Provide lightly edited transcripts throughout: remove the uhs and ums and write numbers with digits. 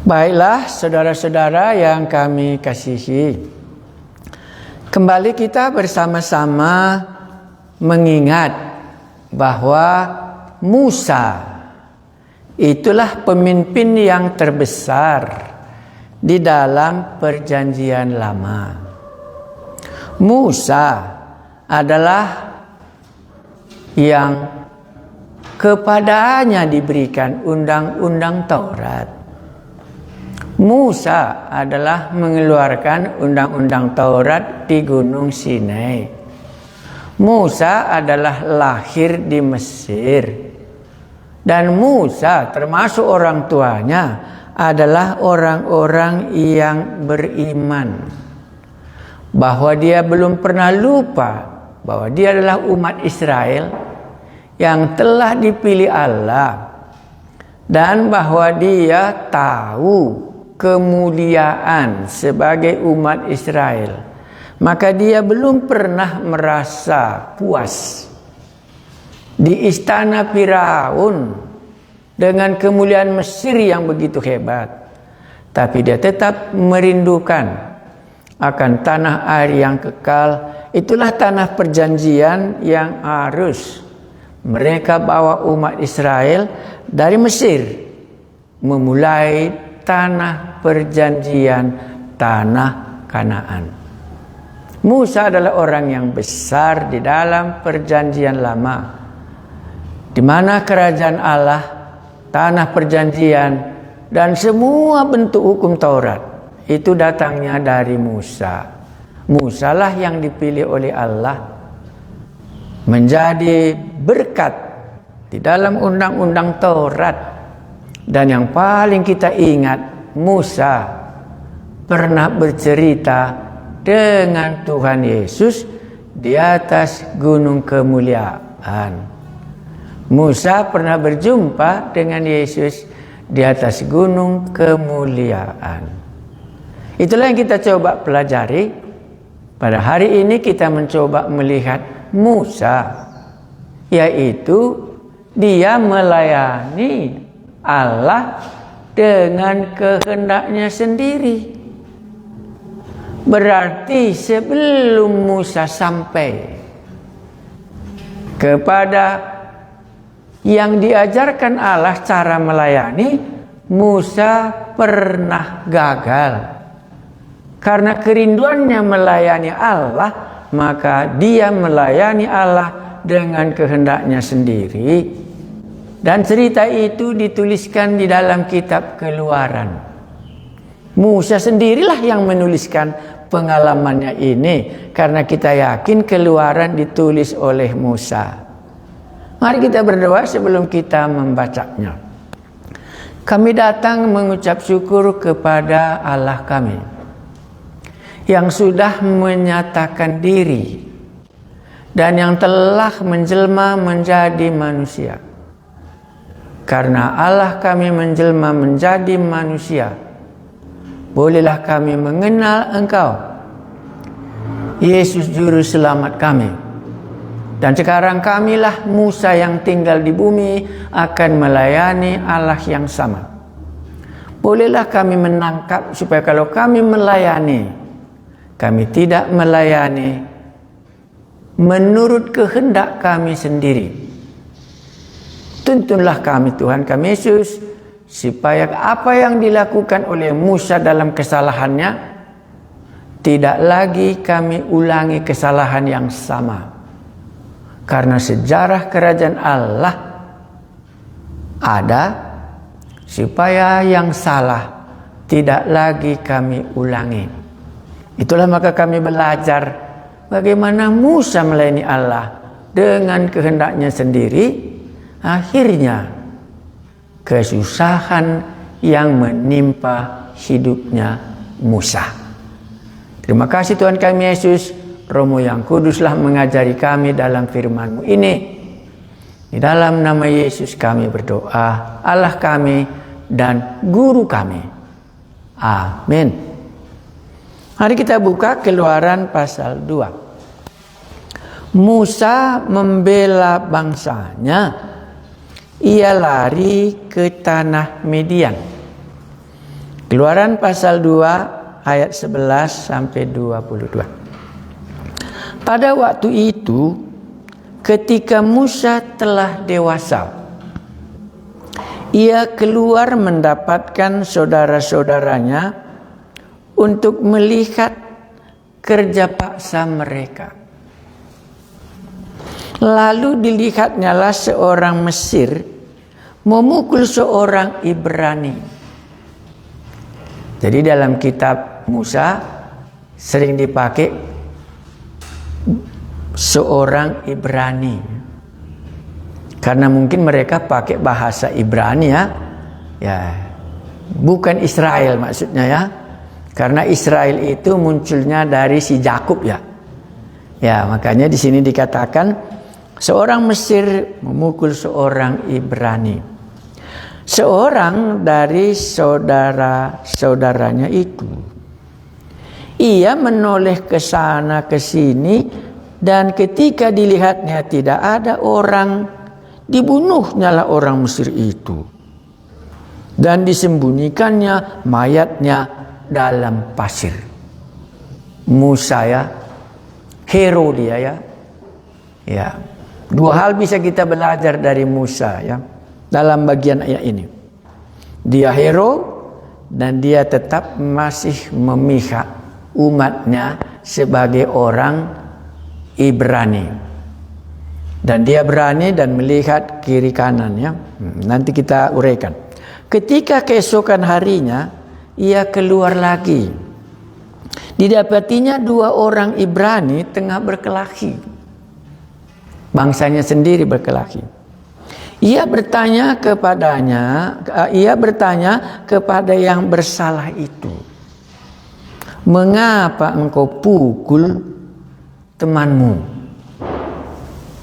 Baiklah saudara-saudara yang kami kasihi, kembali kita bersama-sama mengingat bahwa Musa itulah pemimpin yang terbesar di dalam perjanjian lama. Musa adalah yang kepadanya diberikan undang-undang Taurat. Musa adalah mengeluarkan undang-undang Taurat di Gunung Sinai. Musa adalah lahir di Mesir. Dan Musa termasuk orang tuanya adalah orang-orang yang beriman. Bahwa dia belum pernah lupa bahwa dia adalah umat Israel yang telah dipilih Allah. Dan bahwa dia tahu kemuliaan sebagai umat Israel, maka dia belum pernah merasa puas di istana Firaun dengan kemuliaan Mesir yang begitu hebat, tapi dia tetap merindukan akan tanah air yang kekal. Itulah tanah perjanjian yang harus mereka bawa umat Israel dari Mesir, memulai tanah perjanjian, tanah Kanaan. Musa adalah orang yang besar di dalam perjanjian lama, di mana kerajaan Allah, tanah perjanjian, dan semua bentuk hukum Taurat itu datangnya dari Musa. Musa lah yang dipilih oleh Allah menjadi berkat di dalam undang-undang Taurat. Dan yang paling kita ingat, Musa pernah bercerita dengan Tuhan Yesus di atas gunung kemuliaan. Musa pernah berjumpa dengan Yesus di atas gunung kemuliaan. Itulah yang kita coba pelajari. Pada hari ini kita mencoba melihat Musa, yaitu dia melayani Allah dengan kehendaknya sendiri. Berarti sebelum Musa sampai kepada yang diajarkan Allah cara melayani, Musa pernah gagal. Karena kerinduannya melayani Allah, maka dia melayani Allah dengan kehendaknya sendiri. Dan cerita itu dituliskan di dalam kitab Keluaran. Musa sendirilah yang menuliskan pengalamannya ini, karena kita yakin Keluaran ditulis oleh Musa. Mari kita berdoa sebelum kita membacanya. Kami datang mengucap syukur kepada Allah kami yang sudah menyatakan diri dan yang telah menjelma menjadi manusia. Karena Allah kami menjelma menjadi manusia, bolehlah kami mengenal Engkau, Yesus Juru Selamat kami. Dan sekarang kamilah Musa yang tinggal di bumi akan melayani Allah yang sama. Bolehlah kami menangkap supaya kalau kami melayani, kami tidak melayani menurut kehendak kami sendiri. Tuntunlah kami Tuhan kami Yesus, supaya apa yang dilakukan oleh Musa dalam kesalahannya, tidak lagi kami ulangi kesalahan yang sama. Karena sejarah kerajaan Allah ada, supaya yang salah tidak lagi kami ulangi. Itulah maka kami belajar bagaimana Musa melayani Allah dengan kehendaknya sendiri. Akhirnya kesusahan yang menimpa hidupnya Musa. Terima kasih Tuhan kami Yesus, Roh-Mu yang kuduslah mengajari kami dalam firman-Mu ini. Di dalam nama Yesus kami berdoa, Allah kami dan Guru kami. Amin. Mari kita buka Keluaran pasal 2. Musa membela bangsanya. Ia lari ke tanah Midian. Keluaran pasal 2 ayat 11 sampai 22. Pada waktu itu, ketika Musa telah dewasa, ia keluar mendapatkan saudara-saudaranya untuk melihat kerja paksa mereka. Lalu dilihatnyalah seorang Mesir memukul seorang Ibrani. Jadi dalam kitab Musa sering dipakai seorang Ibrani. Karena mungkin mereka pakai bahasa Ibrani ya. Bukan Israel maksudnya ya. Karena Israel itu munculnya dari si Yakub ya. Ya, makanya di sini dikatakan seorang Mesir memukul seorang Ibrani. Seorang dari saudara-saudaranya itu, ia menoleh ke sana ke sini, dan ketika dilihatnya tidak ada orang, dibunuhnyalah orang Mesir itu, dan disembunyikannya mayatnya dalam pasir. Musa ya, hero dia ya. Ya, dua hal bisa kita belajar dari Musa ya dalam bagian ayat ini. Dia hero dan dia tetap masih memihak umatnya sebagai orang Ibrani. Dan dia berani dan melihat kiri kanannya. Nanti kita uraikan. Ketika keesokan harinya, ia keluar lagi. Didapatinya dua orang Ibrani tengah berkelahi. Bangsanya sendiri berkelahi. Ia bertanya kepada yang bersalah itu, "Mengapa engkau pukul temanmu?"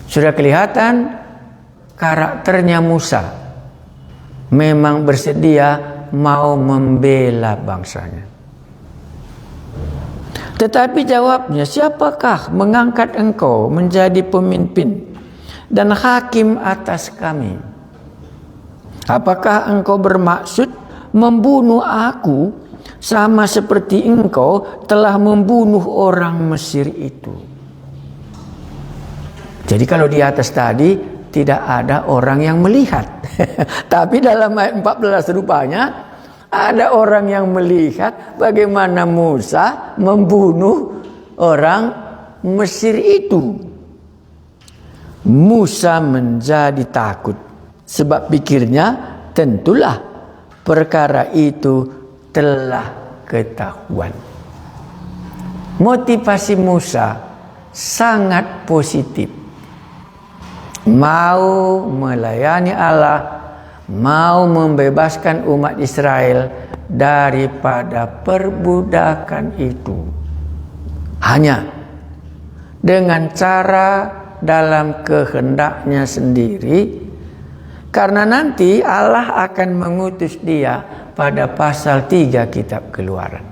Sudah kelihatan karakternya Musa. Memang bersedia mau membela bangsanya. Tetapi jawabnya, "Siapakah mengangkat engkau menjadi pemimpin dan hakim atas kami? Apakah engkau bermaksud membunuh aku sama seperti engkau telah membunuh orang Mesir itu?" Jadi kalau di atas tadi tidak ada orang yang melihat. Tapi dalam ayat 14 rupanya ada orang yang melihat bagaimana Musa membunuh orang Mesir itu. Musa menjadi takut sebab pikirnya tentulah perkara itu telah ketahuan. Motivasi Musa sangat positif. Mau melayani Allah, mau membebaskan umat Israel daripada perbudakan itu. Hanya dengan cara dalam kehendaknya sendiri, karena nanti Allah akan mengutus dia pada pasal 3 kitab Keluaran.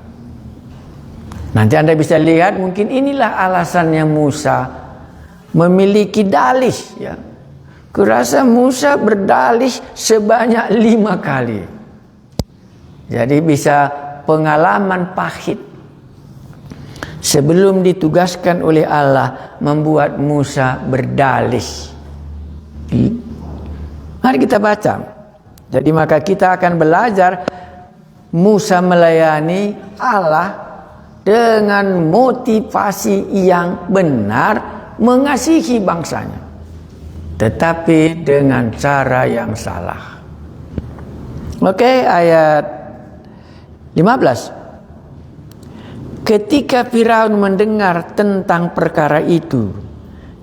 Nanti Anda bisa lihat, mungkin inilah alasannya Musa memiliki dalih ya. Kurasa Musa berdalih sebanyak 5 kali. Jadi bisa pengalaman pahit sebelum ditugaskan oleh Allah membuat Musa berdalih. Mari kita baca. Jadi maka kita akan belajar Musa melayani Allah dengan motivasi yang benar, mengasihi bangsanya, tetapi dengan cara yang salah. Oke, ayat 15. Ketika Firaun mendengar tentang perkara itu,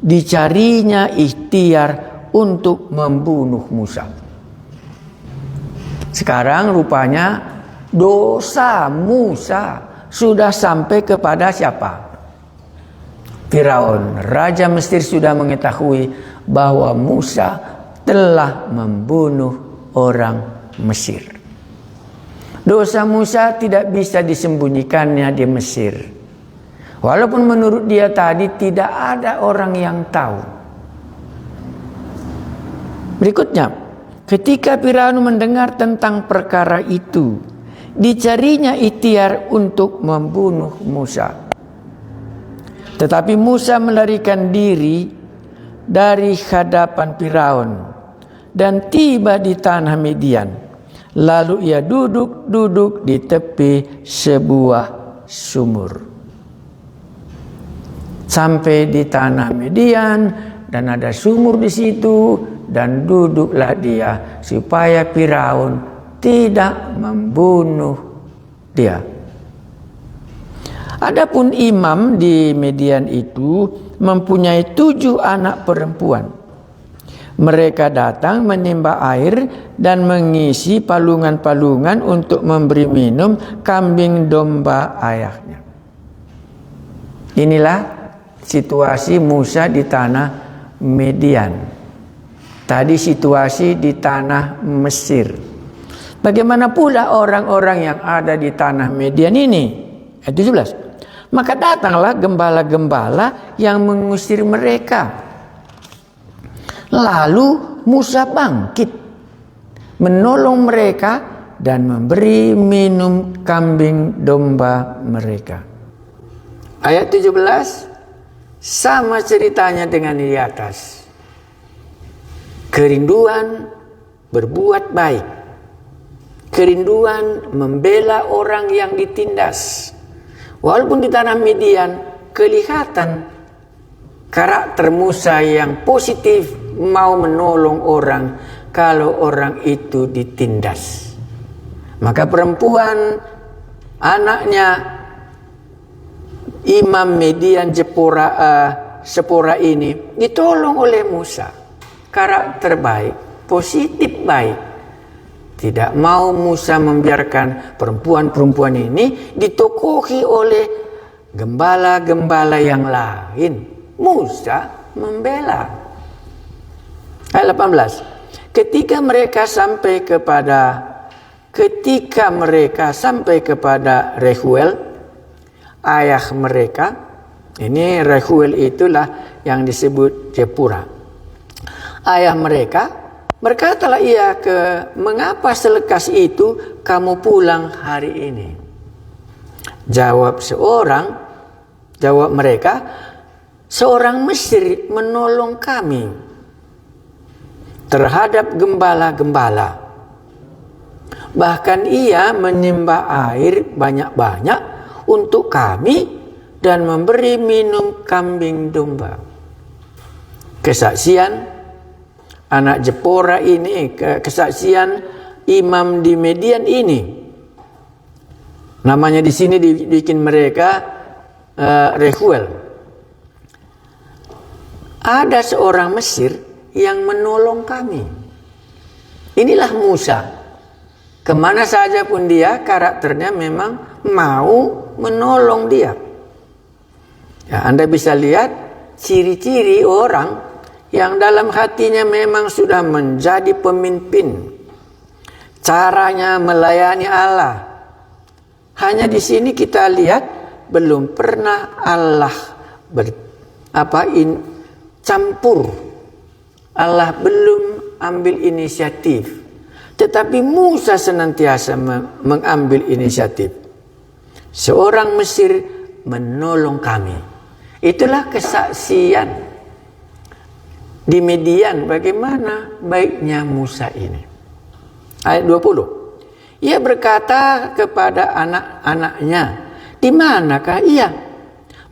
dicarinya ikhtiar untuk membunuh Musa. Sekarang rupanya dosa Musa sudah sampai kepada siapa? Firaun, Raja Mesir, sudah mengetahui bahwa Musa telah membunuh orang Mesir. Dosa Musa tidak bisa disembunyikannya di Mesir. Walaupun menurut dia tadi tidak ada orang yang tahu. Berikutnya, ketika Firaun mendengar tentang perkara itu, dicarinya ikhtiar untuk membunuh Musa. Tetapi Musa melarikan diri dari hadapan Firaun dan tiba di tanah Midian. Lalu ia duduk di tepi sebuah sumur. Sampai di tanah Midian dan ada sumur di situ, dan duduklah dia supaya Firaun tidak membunuh dia. Adapun imam di Midian itu mempunyai 7 anak perempuan. Mereka datang menimba air dan mengisi palungan-palungan untuk memberi minum kambing domba ayahnya. Inilah situasi Musa di tanah Midian. Tadi situasi di tanah Mesir. Bagaimana pula orang-orang yang ada di tanah Midian ini? Ayat 17. Maka datanglah gembala-gembala yang mengusir mereka. Lalu Musa bangkit, menolong mereka dan memberi minum kambing domba mereka. Ayat 17 sama ceritanya dengan di atas. Kerinduan berbuat baik, kerinduan membela orang yang ditindas. Walaupun di tanah Midian kelihatan karakter Musa yang positif, mau menolong orang kalau orang itu ditindas. Maka perempuan, anaknya Imam Midian Zipora ini ditolong oleh Musa. Karakter baik, positif baik. Tidak mau Musa membiarkan perempuan-perempuan ini ditokohi oleh gembala-gembala yang lain. Musa membela. Ayat 18. Ketika mereka sampai kepada Reuel, ayah mereka, ini Reuel itulah yang disebut Zipora. Ayah mereka, berkatalah ia mengapa selekas itu kamu pulang hari ini? Jawab mereka, seorang Mesir menolong kami terhadap gembala-gembala. Bahkan ia menimba air banyak-banyak untuk kami dan memberi minum kambing domba. Kesaksian anak Zipora ini, kesaksian imam di Midian ini. Namanya di sini dibikin mereka Reuel. Ada seorang Mesir yang menolong kami. Inilah Musa. Kemana saja pun dia, karakternya memang mau menolong dia. Ya, Anda bisa lihat ciri-ciri orang yang dalam hatinya memang sudah menjadi pemimpin. Caranya melayani Allah. Hanya di sini kita lihat belum pernah Allah campur. Allah belum ambil inisiatif. Tetapi Musa senantiasa mengambil inisiatif. Seorang Mesir menolong kami. Itulah kesaksian di Midian bagaimana baiknya Musa ini. Ayat 20. Ia berkata kepada anak-anaknya, di manakah ia?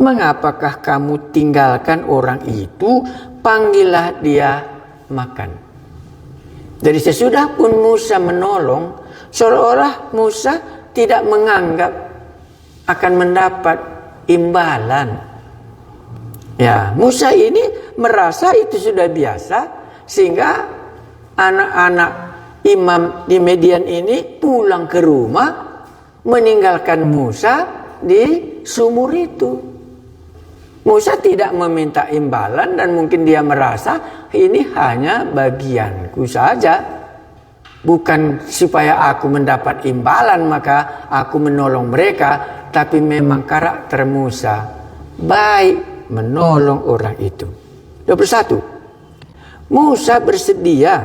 Mengapakah kamu tinggalkan orang itu? Panggillah dia makan. Jadi sesudah pun Musa menolong, seolah-olah Musa tidak menganggap akan mendapat imbalan. Ya, Musa ini merasa itu sudah biasa, sehingga anak-anak imam di Midian ini pulang ke rumah, meninggalkan Musa di sumur itu. Musa tidak meminta imbalan dan mungkin dia merasa ini hanya bagianku saja. Bukan supaya aku mendapat imbalan maka aku menolong mereka, tapi memang karakter Musa baik menolong orang itu. 21. Musa bersedia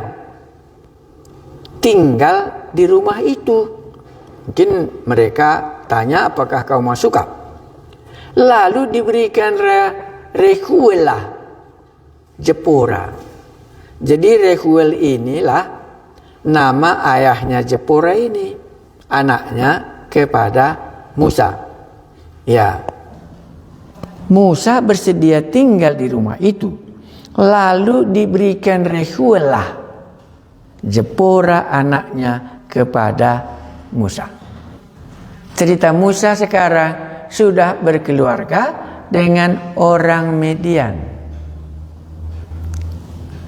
tinggal di rumah itu Mungkin mereka tanya, apakah kau mau suka? Lalu diberikan Rehuel lah, Jepora. Jadi Rehuel inilah nama ayahnya Jepora ini, anaknya kepada Musa. Ya, Musa bersedia tinggal di rumah itu. Lalu diberikan Rehuel lah, Jepora anaknya kepada Musa. Cerita Musa sekarang sudah berkeluarga dengan orang Midian.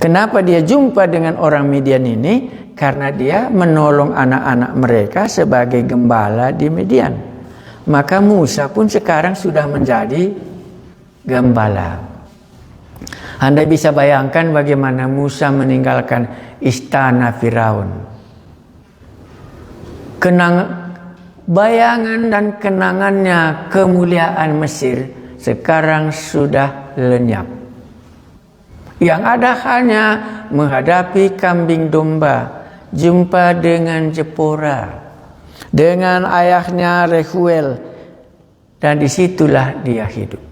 Kenapa dia jumpa dengan orang Midian ini? Karena dia menolong anak-anak mereka sebagai gembala di Midian. Maka Musa pun sekarang sudah menjadi gembala. Anda bisa bayangkan bagaimana Musa meninggalkan istana Firaun. Bayangan dan kenangannya kemuliaan Mesir sekarang sudah lenyap. Yang ada hanya menghadapi kambing domba, jumpa dengan Jepora, dengan ayahnya Rehuel, dan disitulah dia hidup.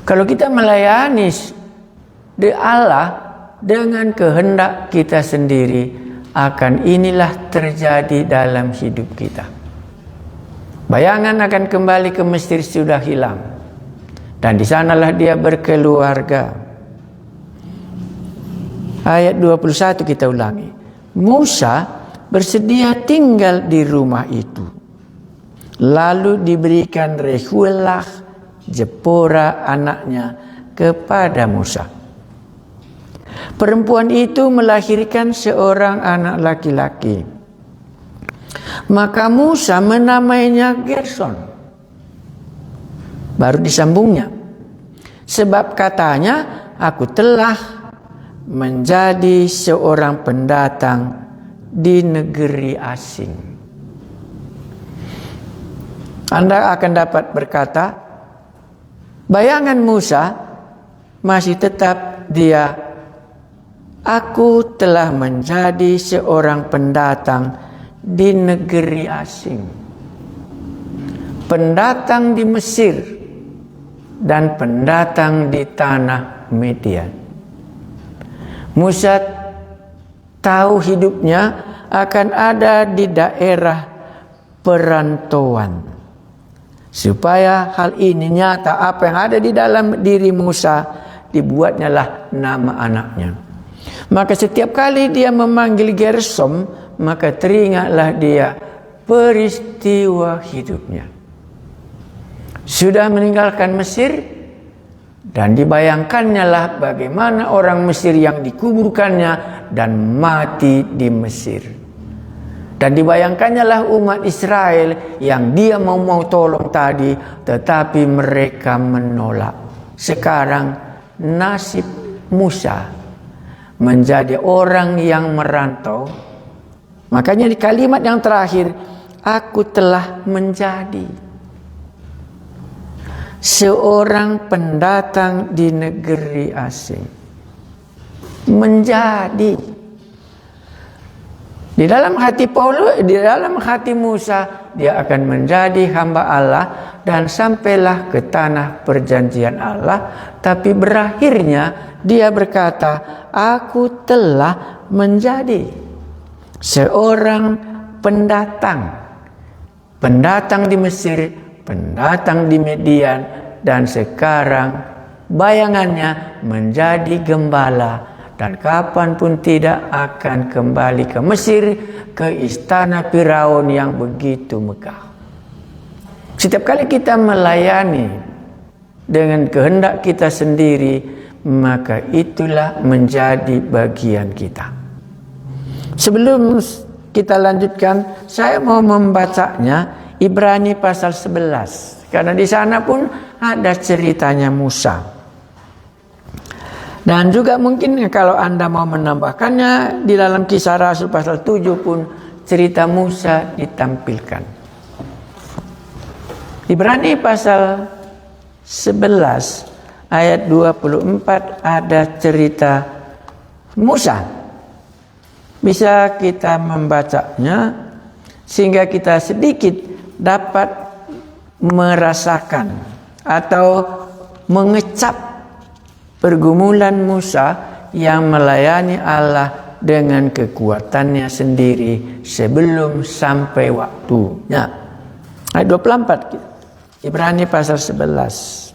Kalau kita melayani Allah dengan kehendak kita sendiri, akan inilah terjadi dalam hidup kita. Bayangan akan kembali ke Mesir sudah hilang, dan di sanalah dia berkeluarga. Ayat 21 kita ulangi. Musa bersedia tinggal di rumah itu. Lalu diberikan Rehuel lah, Jepora anaknya kepada Musa. Perempuan itu melahirkan seorang anak laki-laki. Maka Musa menamainya Gerson. Baru disambungnya. Sebab katanya, aku telah menjadi seorang pendatang di negeri asing. Anda akan dapat berkata, bayangan Musa masih tetap dia, aku telah menjadi seorang pendatang di negeri asing. Pendatang di Mesir dan pendatang di tanah Midian. Musa tahu hidupnya akan ada di daerah perantauan. Supaya hal ini nyata, apa yang ada di dalam diri Musa, dibuatnya lah nama anaknya. Maka setiap kali dia memanggil Gersom, maka teringatlah dia peristiwa hidupnya. Sudah meninggalkan Mesir, dan dibayangkannya lah bagaimana orang Mesir yang dikuburkannya dan mati di Mesir. Dan dibayangkannya lah umat Israel yang dia mau tolong tadi, tetapi mereka menolak. Sekarang nasib Musa menjadi orang yang merantau. Makanya di kalimat yang terakhir, aku telah menjadi seorang pendatang di negeri asing. Menjadi. Di dalam hati Paulus, di dalam hati Musa, dia akan menjadi hamba Allah dan sampailah ke tanah perjanjian Allah. Tapi berakhirnya dia berkata, aku telah menjadi seorang pendatang. Pendatang di Mesir, pendatang di Midian, dan sekarang bayangannya menjadi gembala. Dan kapanpun tidak akan kembali ke Mesir, ke istana Firaun yang begitu megah. Setiap kali kita melayani dengan kehendak kita sendiri, maka itulah menjadi bagian kita. Sebelum kita lanjutkan, saya mau membacanya Ibrani pasal 11. Karena di sana pun ada ceritanya Musa. Dan juga mungkin kalau Anda mau menambahkannya, di dalam Kisah Rasul pasal 7 pun cerita Musa ditampilkan. Ibrani pasal 11 ayat 24 ada cerita Musa. Bisa kita membacanya sehingga kita sedikit dapat merasakan atau mengecap pergumulan Musa yang melayani Allah dengan kekuatannya sendiri sebelum sampai waktunya. Ayat 24, Ibrani pasal 11.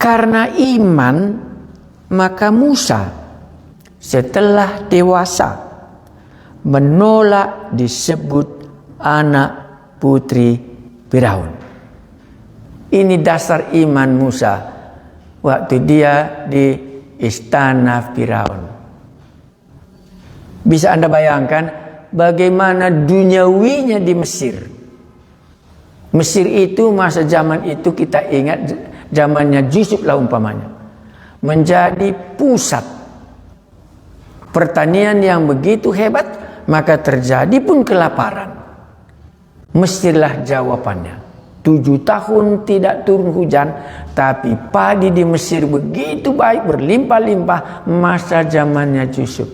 Karena iman, maka Musa setelah dewasa menolak disebut anak putri Firaun. Ini dasar iman Musa waktu dia di istana Firaun. Bisa Anda bayangkan bagaimana duniawinya di Mesir. Mesir itu masa zaman itu kita ingat zamannya Yusuf lah umpamanya. Menjadi pusat pertanian yang begitu hebat, maka terjadi pun kelaparan. Mesirlah jawabannya. 7 tahun tidak turun hujan, tapi padi di Mesir begitu baik, berlimpah-limpah masa zamannya Yusuf.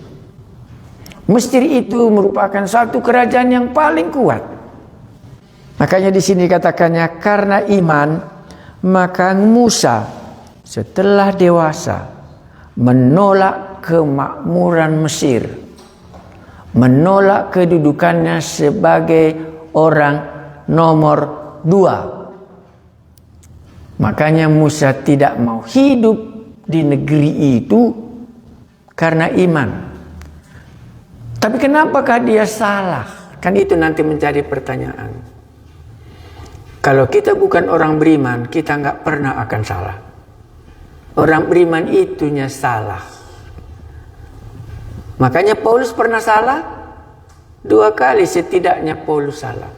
Mesir itu merupakan satu kerajaan yang paling kuat. Makanya di sini katakannya karena iman, maka Musa setelah dewasa menolak kemakmuran Mesir, menolak kedudukannya sebagai orang nomor 2. Makanya Musa tidak mau hidup di negeri itu karena iman. Tapi kenapakah dia salah? Kan itu nanti menjadi pertanyaan. Kalau kita bukan orang beriman, kita nggak pernah akan salah. Orang beriman itunya salah. Makanya Paulus pernah salah 2 kali setidaknya Paulus salah.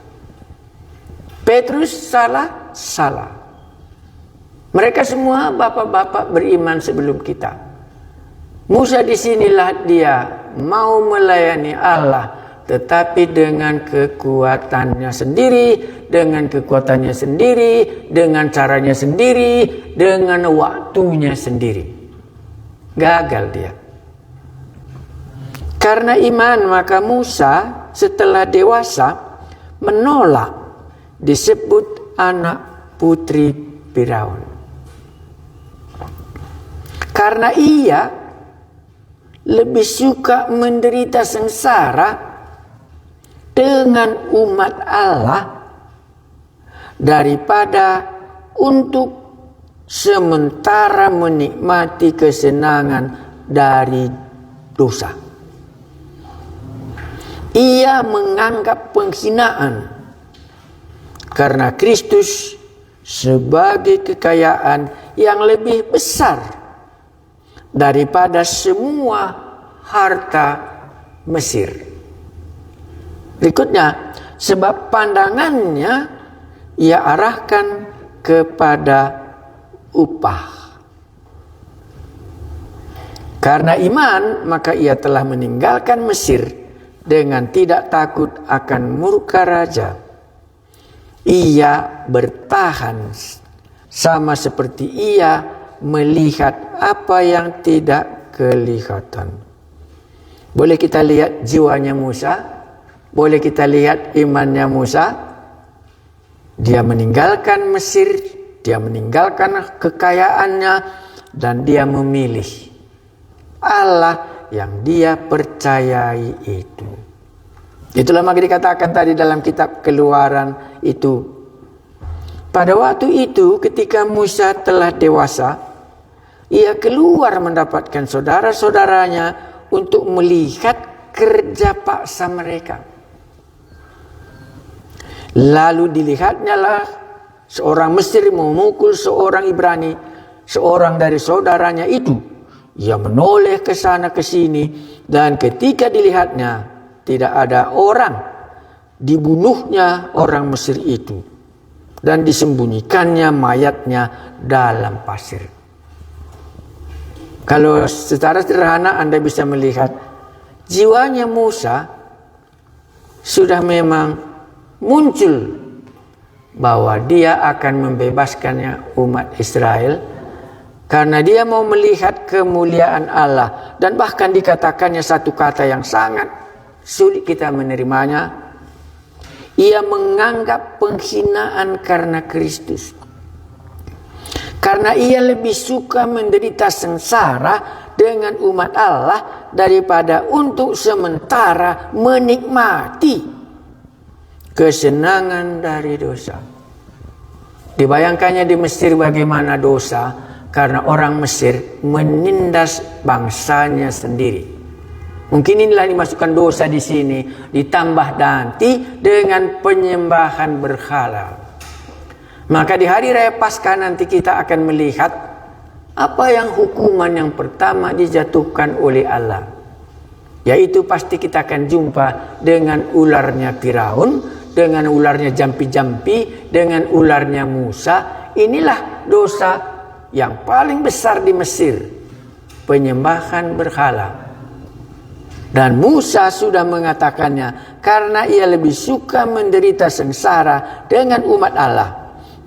Petrus salah. Mereka semua bapak-bapak beriman sebelum kita. Musa disinilah dia mau melayani Allah, tetapi dengan kekuatannya sendiri, dengan caranya sendiri, dengan waktunya sendiri. Gagal dia. Karena iman, maka Musa setelah dewasa menolak disebut anak putri Firaun. Karena ia lebih suka menderita sengsara dengan umat Allah daripada untuk sementara menikmati kesenangan dari dosa. Ia menganggap penghinaan karena Kristus sebagai kekayaan yang lebih besar daripada semua harta Mesir. Berikutnya, sebab pandangannya ia arahkan kepada upah. Karena iman, maka ia telah meninggalkan Mesir dengan tidak takut akan murka raja. Ia bertahan sama seperti ia melihat apa yang tidak kelihatan. Boleh kita lihat jiwanya Musa? Boleh kita lihat imannya Musa? Dia meninggalkan Mesir, dia meninggalkan kekayaannya, dan dia memilih Allah yang dia percayai itu. Itulah maka dikatakan tadi dalam kitab Keluaran itu. Pada waktu itu ketika Musa telah dewasa, ia keluar mendapatkan saudara-saudaranya untuk melihat kerja paksa mereka. Lalu dilihatnya lah seorang Mesir memukul seorang Ibrani, seorang dari saudaranya itu. Ia menoleh ke sana ke sini, dan ketika dilihatnya tidak ada orang, dibunuhnya orang Mesir itu dan disembunyikannya mayatnya dalam pasir. Kalau secara sederhana Anda bisa melihat jiwanya Musa sudah memang muncul bahwa dia akan membebaskannya umat Israel karena dia mau melihat kemuliaan Allah. Dan bahkan dikatakannya satu kata yang sangat sulit kita menerimanya. Ia menganggap penghinaan karena Kristus. Karena ia lebih suka menderita sengsara dengan umat Allah daripada untuk sementara menikmati kesenangan dari dosa. Dibayangkannya di Mesir bagaimana dosa, karena orang Mesir menindas bangsanya sendiri. Mungkin inilah dimasukkan dosa di sini, ditambah nanti dengan penyembahan berhala. Maka di hari raya Paskah nanti kita akan melihat apa yang hukuman yang pertama dijatuhkan oleh Allah. Yaitu pasti kita akan jumpa dengan ularnya Firaun, dengan ularnya jampi-jampi, dengan ularnya Musa. Inilah dosa yang paling besar di Mesir, penyembahan berhala. Dan Musa sudah mengatakannya, karena ia lebih suka menderita sengsara dengan umat Allah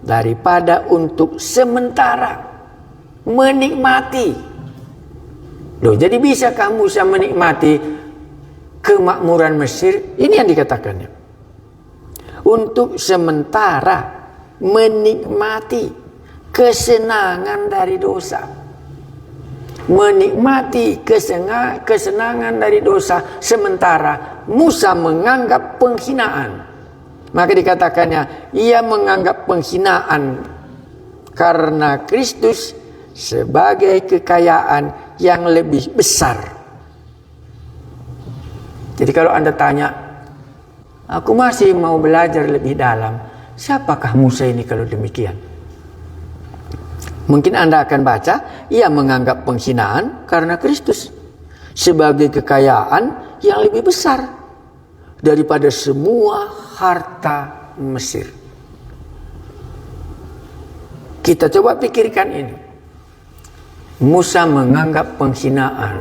daripada untuk sementara menikmati. Loh, jadi bisakah Musa menikmati kemakmuran Mesir? Ini yang dikatakannya. Untuk sementara menikmati kesenangan dari dosa. Menikmati kesenangan dari dosa sementara Musa menganggap penghinaan. Maka dikatakannya ia menganggap penghinaan karena Kristus sebagai kekayaan yang lebih besar. Jadi kalau Anda tanya, aku masih mau belajar lebih dalam, siapakah Musa ini kalau demikian? Mungkin Anda akan baca, ia menganggap penghinaan karena Kristus sebagai kekayaan yang lebih besar daripada semua harta Mesir. Kita coba pikirkan ini. Musa menganggap penghinaan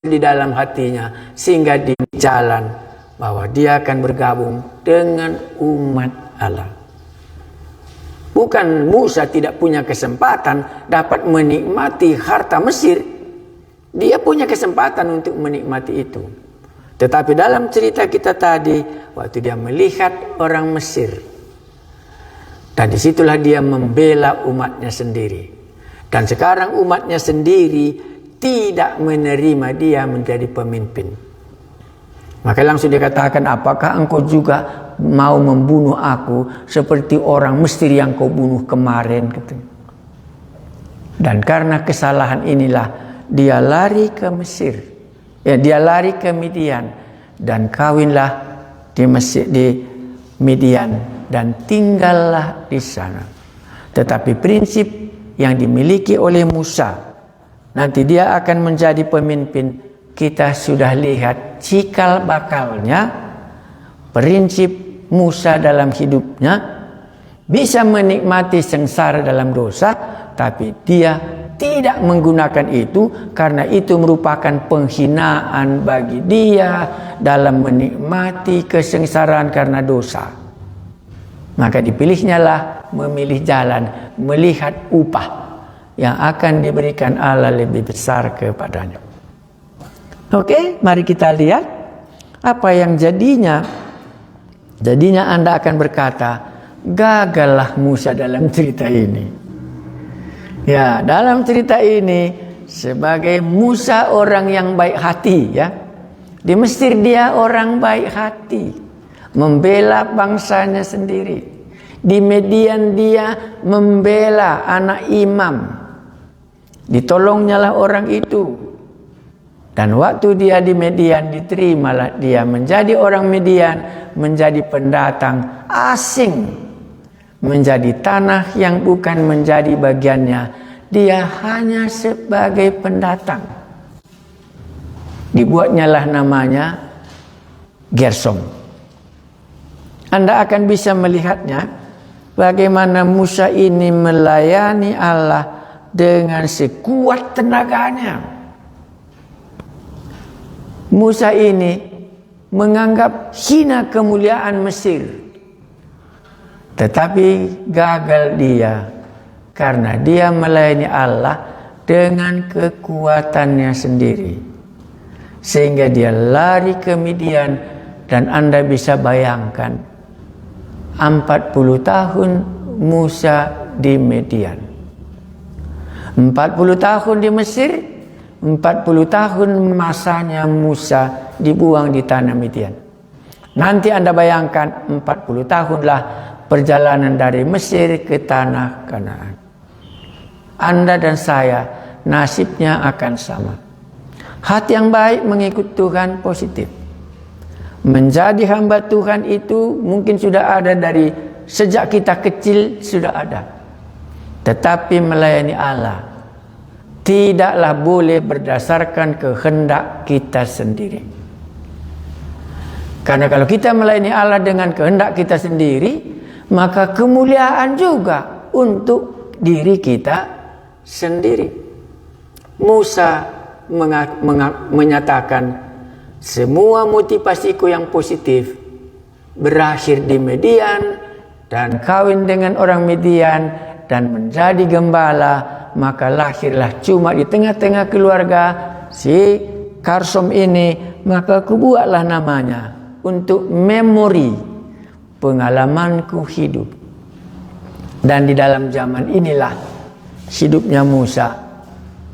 di dalam hatinya sehingga di jalan bahwa dia akan bergabung dengan umat Allah. Bukan Musa tidak punya kesempatan dapat menikmati harta Mesir. Dia punya kesempatan untuk menikmati itu. Tetapi dalam cerita kita tadi, waktu dia melihat orang Mesir, dan disitulah dia membela umatnya sendiri. Dan sekarang umatnya sendiri tidak menerima dia menjadi pemimpin. Maka langsung dikatakan, apakah engkau juga mau membunuh aku seperti orang Mesir yang kau bunuh kemarin? Dan karena kesalahan inilah dia lari ke Mesir. Dia lari ke Midian dan kawinlah di Midian dan tinggallah di sana. Tetapi prinsip yang dimiliki oleh Musa, nanti dia akan menjadi pemimpin. Kita sudah lihat cikal bakalnya, prinsip Musa dalam hidupnya, bisa menikmati sengsara dalam dosa, tapi dia tidak menggunakan itu karena itu merupakan penghinaan bagi dia dalam menikmati kesengsaraan karena dosa. Maka dipilihnya lah memilih jalan melihat upah yang akan diberikan Allah lebih besar kepadanya. Oke, mari kita lihat apa yang jadinya. Jadinya Anda akan berkata, gagallah Musa dalam cerita ini. Ya, dalam cerita ini sebagai Musa orang yang baik hati, ya. Di Mesir dia orang baik hati, membela bangsanya sendiri. Di Midian dia membela anak imam. Ditolongnya lah orang itu. Dan waktu dia di Midian diterimalah dia menjadi orang Midian, menjadi pendatang asing, menjadi tanah yang bukan menjadi bagiannya. Dia hanya sebagai pendatang. Dibuatnya lah namanya Gersom. Anda akan bisa melihatnya bagaimana Musa ini melayani Allah dengan sekuat tenaganya. Musa ini menganggap hina kemuliaan Mesir. Tetapi gagal dia karena dia melayani Allah dengan kekuatannya sendiri. sehingga dia lari ke Midian. Dan Anda bisa bayangkan 40 tahun Musa di Midian, 40 tahun di Mesir, 40 tahun masanya Musa dibuang di tanah Midian. Nanti Anda bayangkan 40 tahunlah perjalanan dari Mesir ke tanah Kanaan. Anda dan saya nasibnya akan sama. Hati yang baik mengikut Tuhan positif. Menjadi hamba Tuhan itu mungkin sudah ada dari sejak kita kecil, sudah ada. Tetapi melayani Allah tidaklah boleh berdasarkan kehendak kita sendiri. Karena kalau kita melayani Allah dengan kehendak kita sendiri, maka kemuliaan juga untuk diri kita sendiri. Musa menyatakan, semua motivasiku yang positif berakhir di Midian, dan kawin dengan orang Midian dan menjadi gembala. Maka lahirlah cuma di tengah-tengah keluarga si Garsom ini. Maka kubuatlah namanya untuk memori pengalamanku hidup. Dan di dalam zaman inilah hidupnya Musa.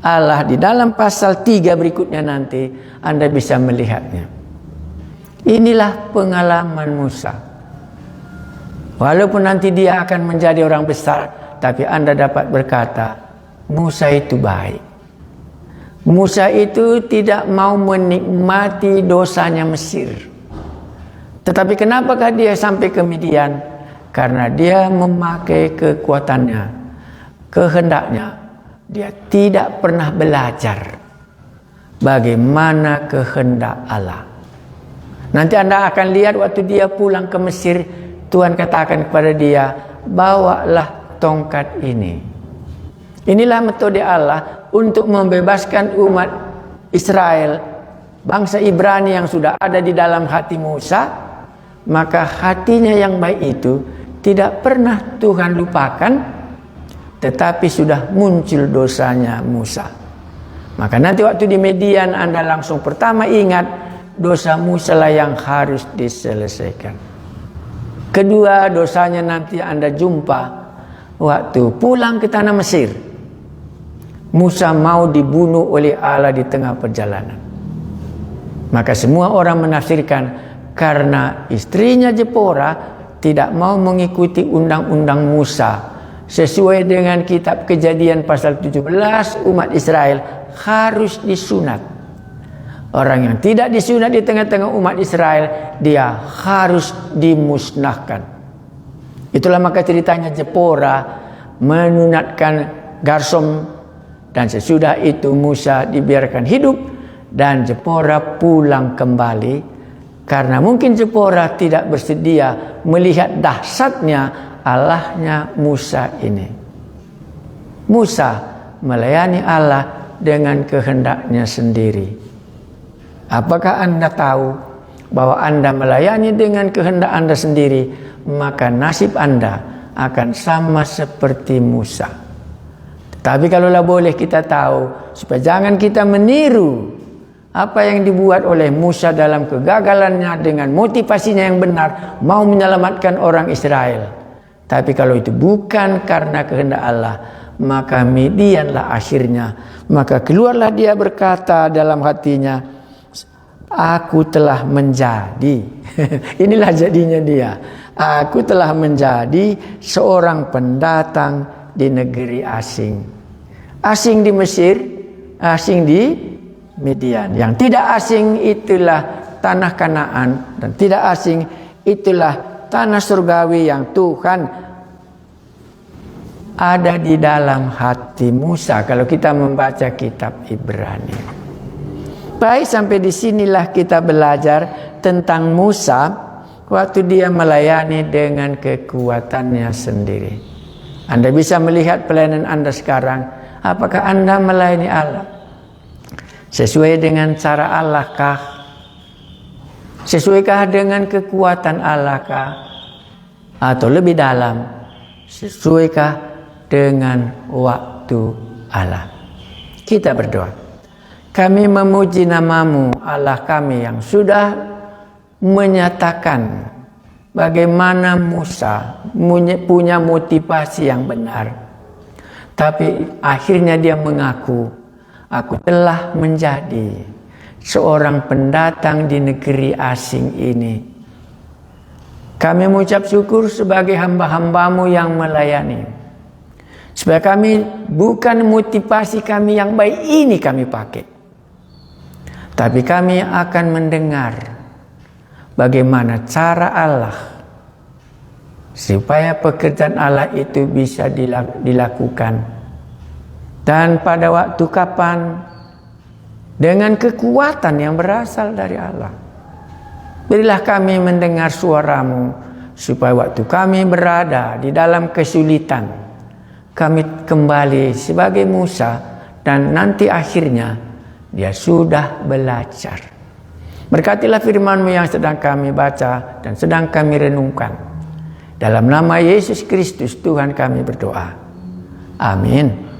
Allah di dalam pasal 3 berikutnya nanti Anda bisa melihatnya. Inilah pengalaman Musa. Walaupun nanti dia akan menjadi orang besar, tapi Anda dapat berkata, Musa itu baik. Musa itu tidak mau menikmati dosanya Mesir. Tetapi kenapakah dia sampai ke Midian? Karena dia memakai kekuatannya, kehendaknya. Dia tidak pernah belajar bagaimana kehendak Allah. Nanti Anda akan lihat waktu dia pulang ke Mesir, Tuhan katakan kepada dia, bawalah tongkat ini. Inilah metode Allah untuk membebaskan umat Israel, bangsa Ibrani yang sudah ada di dalam hati Musa. Maka hatinya yang baik itu tidak pernah Tuhan lupakan, tetapi sudah muncul dosanya Musa. Maka nanti waktu di Midian Anda langsung pertama ingat, dosa Musa lah yang harus diselesaikan. Kedua, dosanya nanti Anda jumpa waktu pulang ke tanah Mesir. Musa mau dibunuh oleh Allah di tengah perjalanan. Maka semua orang menafsirkan karena istrinya Zipora tidak mau mengikuti undang-undang Musa. Sesuai dengan kitab Kejadian pasal 17, umat Israel harus disunat. Orang yang tidak disunat di tengah-tengah umat Israel, dia harus dimusnahkan. Itulah maka ceritanya Zipora menunatkan Garsom, dan sesudah itu Musa dibiarkan hidup dan Zipora pulang kembali. Karena mungkin Zipora tidak bersedia melihat dahsyatnya Allahnya Musa ini. Musa melayani Allah dengan kehendaknya sendiri. Apakah Anda tahu bahwa Anda melayani dengan kehendak Anda sendiri, maka nasib Anda akan sama seperti Musa. Tapi kalaulah boleh kita tahu, supaya jangan kita meniru apa yang dibuat oleh Musa dalam kegagalannya dengan motivasinya yang benar, mau menyelamatkan orang Israel. Tapi kalau itu bukan karena kehendak Allah, maka Midianlah akhirnya. Maka keluarlah dia berkata dalam hatinya, aku telah menjadi. Inilah jadinya dia. Aku telah menjadi seorang pendatang di negeri asing. Asing di Mesir, asing di Midian. Yang tidak asing itulah tanah Kanaan, dan tidak asing itulah tanah surgawi yang Tuhan ada di dalam hati Musa kalau kita membaca kitab Ibrani. Baik, sampai di sinilah kita belajar tentang Musa waktu dia melayani dengan kekuatannya sendiri. Anda bisa melihat pelayanan Anda sekarang. Apakah Anda melayani Allah sesuai dengan cara Allah kah? Sesuaikah dengan kekuatan Allah kah? Atau lebih dalam, sesuaikah dengan waktu Allah? Kita berdoa. Kami memuji nama-Mu, Allah kami, yang sudah menyatakan bagaimana Musa punya motivasi yang benar. Tapi akhirnya dia mengaku, aku telah menjadi seorang pendatang di negeri asing ini. Kami mengucap syukur sebagai hamba-hamba-Mu yang melayani. Supaya kami bukan motivasi kami yang baik ini kami pakai. Tapi kami akan mendengar bagaimana cara Allah supaya pekerjaan Allah itu bisa dilakukan. Dan pada waktu kapan, dengan kekuatan yang berasal dari Allah. Berilah kami mendengar suara-Mu, supaya waktu kami berada di dalam kesulitan, kami kembali sebagai Musa, dan nanti akhirnya dia sudah belajar. Berkatilah firman-Mu yang sedang kami baca dan sedang kami renungkan. Dalam nama Yesus Kristus Tuhan kami berdoa. Amin.